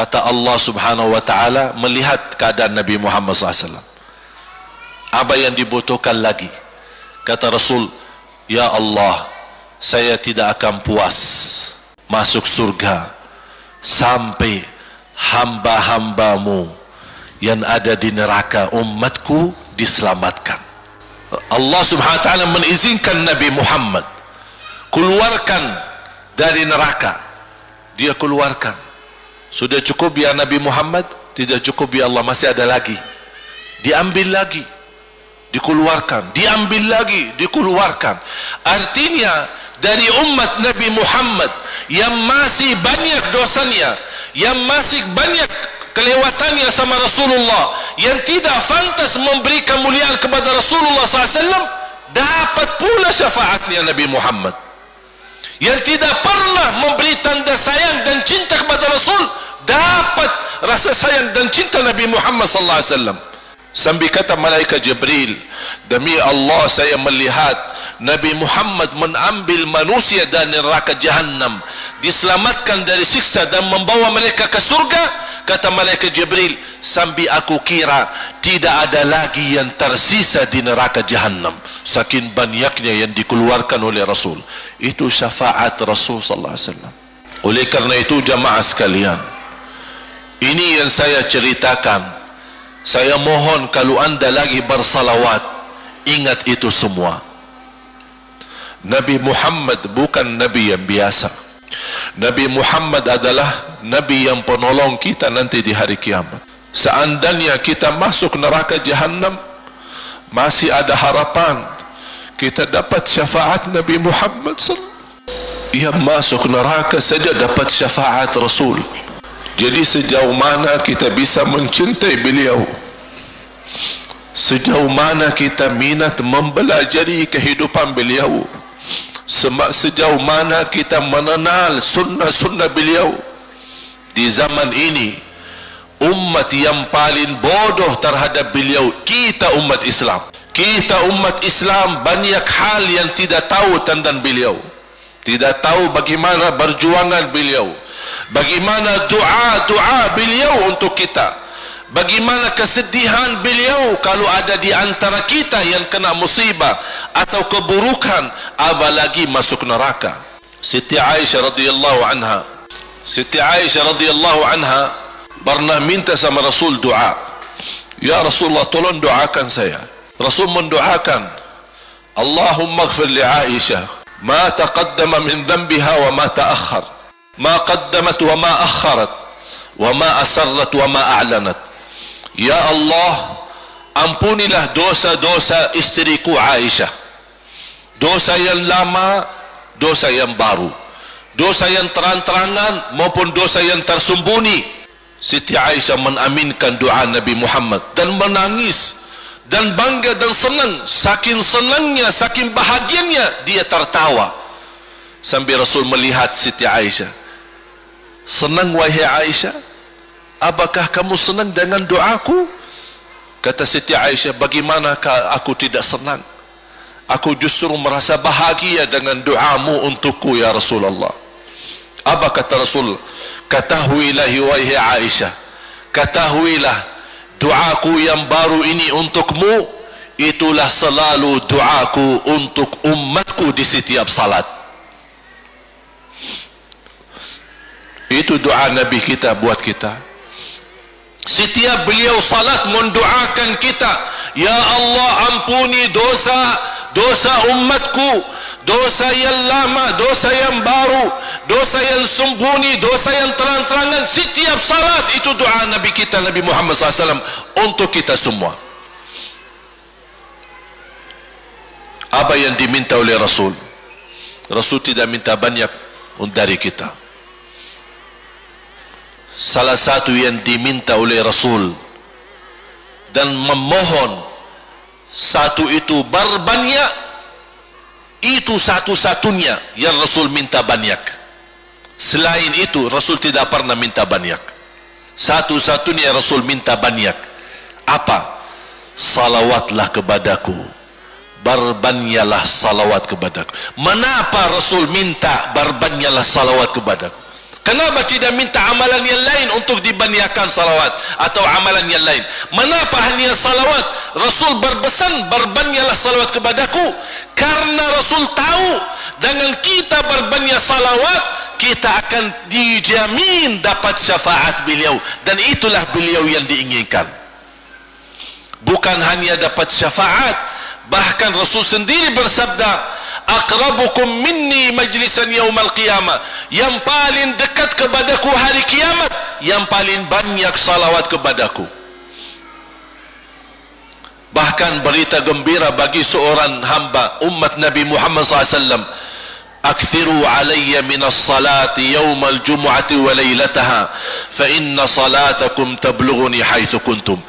Kata Allah subhanahu wa ta'ala melihat keadaan Nabi Muhammad SAW. Apa yang dibutuhkan lagi? Kata Rasul, ya Allah, saya tidak akan puas masuk surga sampai hamba-hambamu yang ada di neraka, umatku, diselamatkan. Allah subhanahu wa ta'ala mengizinkan Nabi Muhammad keluarkan dari neraka. Dia keluarkan. Sudah cukup ya Nabi Muhammad? Tidak cukup ya Allah, masih ada lagi. Diambil lagi, dikeluarkan, diambil lagi, dikeluarkan. Artinya dari umat Nabi Muhammad yang masih banyak dosanya, yang masih banyak kelewatannya sama Rasulullah, yang tidak pantas memberi kemuliaan kepada Rasulullah SAW, dapat pula syafaatnya Nabi Muhammad. Yang tidak pernah memberi tanda sayang dan cinta kepada Rasul, dapat rasa sayang dan cinta Nabi Muhammad SAW. Sambil kata malaikat Jibril, demi Allah saya melihat Nabi Muhammad mengambil manusia dari neraka Jahannam, diselamatkan dari siksa dan membawa mereka ke surga. Kata malaikat Jibril, sambil aku kira tidak ada lagi yang tersisa di neraka Jahannam, saking banyaknya yang dikeluarkan oleh Rasul. Itu syafaat Rasul sallallahu alaihi wasallam. Oleh karena itu jamaah sekalian, ini yang saya ceritakan. Saya mohon kalau anda lagi bersalawat, ingat itu semua. Nabi Muhammad bukan Nabi yang biasa. Nabi Muhammad adalah Nabi yang penolong kita nanti di hari kiamat. Seandainya kita masuk neraka Jahannam, masih ada harapan kita dapat syafaat Nabi Muhammad SAW. Ia masuk neraka saja dapat syafaat Rasul. Jadi sejauh mana kita bisa mencintai beliau, sejauh mana kita minat mempelajari kehidupan beliau, sejauh mana kita mengenal sunnah-sunnah beliau. Di zaman ini umat yang paling bodoh terhadap beliau kita umat Islam. Kita umat Islam banyak hal yang tidak tahu tentang beliau, tidak tahu bagaimana perjuangan beliau, bagaimana doa beliau untuk kita, bagaimana kesedihan beliau kalau ada di antara kita yang kena musibah atau keburukan, apalagi masuk neraka. Siti Aisyah radhiyallahu anha, Siti Aisyah radhiyallahu anha pernah minta sama Rasul doa. Ya Rasulullah, tolong doakan saya. Rasul mendoakan, Allahumma ighfir li Aisyah ma taqaddama min dhanbiha wa ma ta'akhkhar, ma qaddamat wa ma akharat, wa ma asarrat wa ma a'lanat. Ya Allah, ampunilah dosa-dosa istriku Aisyah, dosa yang lama, dosa yang baru, dosa yang terang-terangan maupun dosa yang tersembunyi. Siti Aisyah menaminkan doa Nabi Muhammad dan menangis dan bangga dan senang. Saking senangnya, saking bahagianya, dia tertawa sambil Rasul melihat Siti Aisyah. Senang wahai Aisyah? Apakah kamu senang dengan doaku? Kata Siti Aisyah, bagaimanakah aku tidak senang? Aku justru merasa bahagia dengan doamu untukku ya Rasulullah. Apa kata Rasul? Ketahuilah wahai Aisyah, ketahuilah doaku yang baru ini untukmu, itulah selalu doaku untuk umatku di setiap salat. Itu doa Nabi kita buat kita. Setiap beliau salat mendoakan kita, ya Allah ampuni dosa umatku, dosa yang lama, dosa yang baru, dosa yang sembunyi, dosa yang terang-terangan. Setiap salat itu doa Nabi kita Nabi Muhammad SAW untuk kita semua. Apa yang diminta oleh Rasul? Rasul tidak minta banyak dari kita. Salah satu yang diminta oleh Rasul dan memohon, satu itu berbanyak, itu satu-satunya yang Rasul minta banyak. Selain itu Rasul tidak pernah minta banyak. Satu-satunya Rasul minta banyak. Apa? Salawatlah kepadaku, berbanyaklah salawat kepadaku. Mengapa Rasul minta berbanyaklah salawat kepadaku? Kenapa tidak minta amalan yang lain untuk dibanyakan salawat atau amalan yang lain? Mengapa hanya salawat? Rasul berpesan, berbanyalah salawat kepadaku, karena Rasul tahu dengan kita berbanyak salawat kita akan dijamin dapat syafaat beliau, dan itulah beliau yang diinginkan. Bukan hanya dapat syafaat, bahkan Rasul sendiri bersabda, aqrabukum minni majlisan yaumal qiyamah, yang paling dekat kepadaku hari kiamat yang paling banyak salawat kepadaku. Bahkan berita gembira bagi seorang hamba umat Nabi Muhammad SAW, akthiru alayya minas salati yaumal jumu'ati wa laylataha fa inna salatakum tablughuni haitsu kuntum.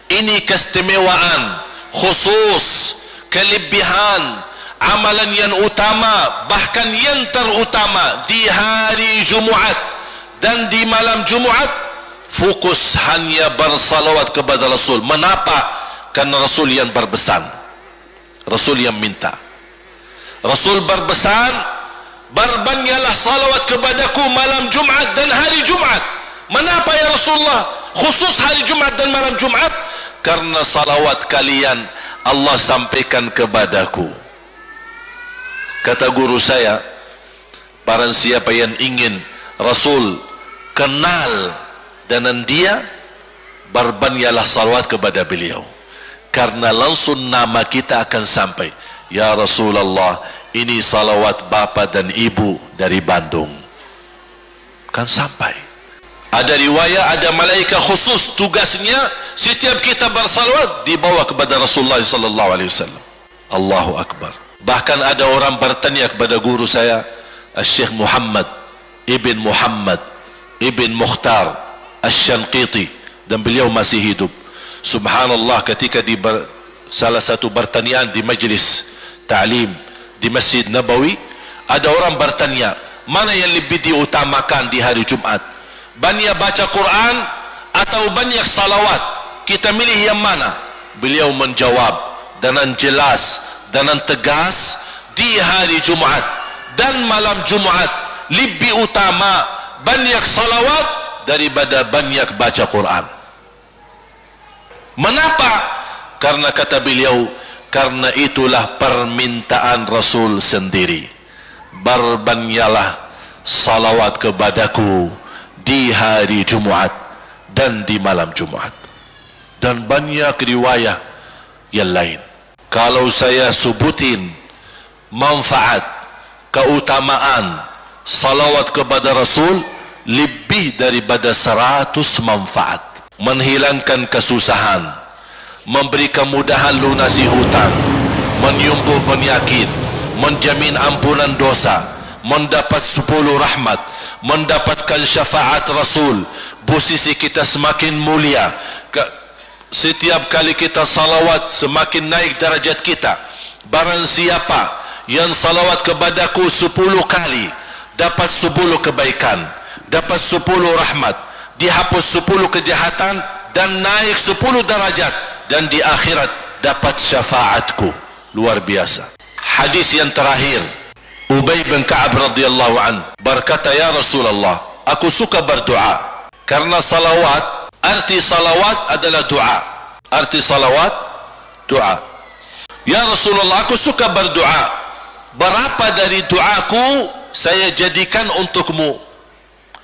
Ini keistimewaan khusus, kelebihan, amalan yang utama, bahkan yang terutama di hari Jumaat dan di malam Jumaat, fokus hanya bersalawat kepada Rasul. Mengapa? Karena Rasul yang berpesan, Rasul yang minta. Rasul berpesan, berbanyaklah salawat kepadaku malam Jumaat dan hari Jumaat. Mengapa ya Rasulullah khusus hari Jumaat dan malam Jumaat? Karena salawat kalian Allah sampaikan kepadaku. Kata guru saya, barang siapa yang ingin Rasul kenal dengan dia, berbanyaklah salawat kepada beliau, karena langsung nama kita akan sampai. Ya Rasulullah, ini salawat bapa dan ibu dari Bandung, kan sampai. Ada riwayat, ada malaikat khusus tugasnya setiap kita bersalawat dibawa kepada Rasulullah sallallahu alaihi wasallam. Allahu akbar. Bahkan ada orang bertanya kepada guru saya, Syekh Muhammad Ibn Muhammad Ibn Mukhtar Asy-Syanqiti, dan beliau masih hidup. Subhanallah, ketika di salah satu pertanyaan di majlis ta'lim di Masjid Nabawi, ada orang bertanya, mana yang lebih diutamakan di hari Jumat? Banyak baca Quran atau banyak salawat? Kita milih yang mana? Beliau menjawab dengan jelas, dengan tegas, di hari Jumaat dan malam Jumaat lebih utama banyak salawat daripada banyak baca Quran. Mengapa? Karena kata beliau, karena itulah permintaan Rasul sendiri, berbanyaklah salawat kepadaku di hari Jumaat dan di malam Jumaat. Dan banyak riwayat yang lain. Kalau saya sebutin manfaat, keutamaan salawat kepada Rasul, lebih daripada 100 manfaat. Menghilangkan kesusahan, memberi kemudahan lunasi hutang, menyembuh penyakit, menjamin ampunan dosa, mendapat 10 rahmat, mendapatkan syafaat Rasul, posisi kita semakin mulia. Setiap kali kita salawat semakin naik darajat kita. Barang siapa yang salawat kepadaku 10 kali, dapat 10 kebaikan, dapat 10 rahmat, dihapus 10 kejahatan, dan naik 10 darajat, dan di akhirat dapat syafaatku. Luar biasa. Hadis yang terakhir, Ubay bin Ka'ab radhiyallahu an berkata, ya Rasulullah, aku suka berdoa, karena salawat, arti salawat adalah doa. Arti salawat, doa. Ya Rasulullah, aku suka berdoa, berapa dari doaku saya jadikan untukmu?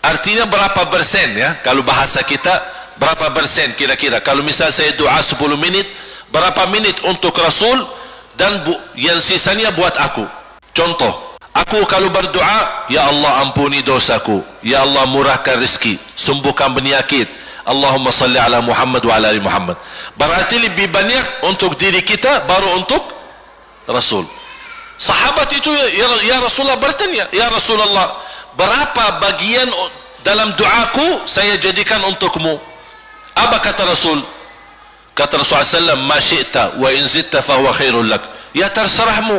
Artinya berapa persen, ya? Kalau bahasa kita, berapa persen kira-kira? Kalau misal saya doa 10 menit, berapa menit untuk Rasul, dan yang sisanya buat aku? Contoh, aku kalau berdoa, ya Allah ampuni dosaku, ya Allah murahkan rezeki, sembuhkan penyakit, Allahumma salli ala Muhammad wa ala ali Muhammad. Berarti lebih banyak untuk diri kita, baru untuk Rasul. Sahabat itu, ya Rasulullah bertanya, ya Rasulullah, berapa bagian dalam doaku saya jadikan untukmu? Apa kata Rasul? Kata Rasulullah SAW, ma syi'ta wa in zitta fahuwa khairul lak. Ya terserahmu,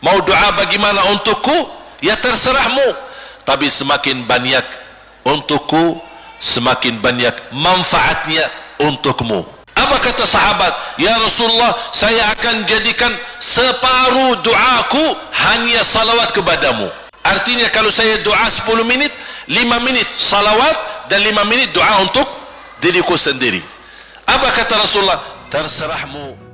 mau doa bagaimana untukku, ya terserahmu, tapi semakin banyak untukku, semakin banyak manfaatnya untukmu. Apa kata sahabat? Ya Rasulullah, saya akan jadikan separuh doaku hanya salawat kepadamu. Artinya kalau saya doa 10 minit, 5 menit salawat dan 5 menit doa untuk diriku sendiri. Apa kata Rasulullah? Terserahmu.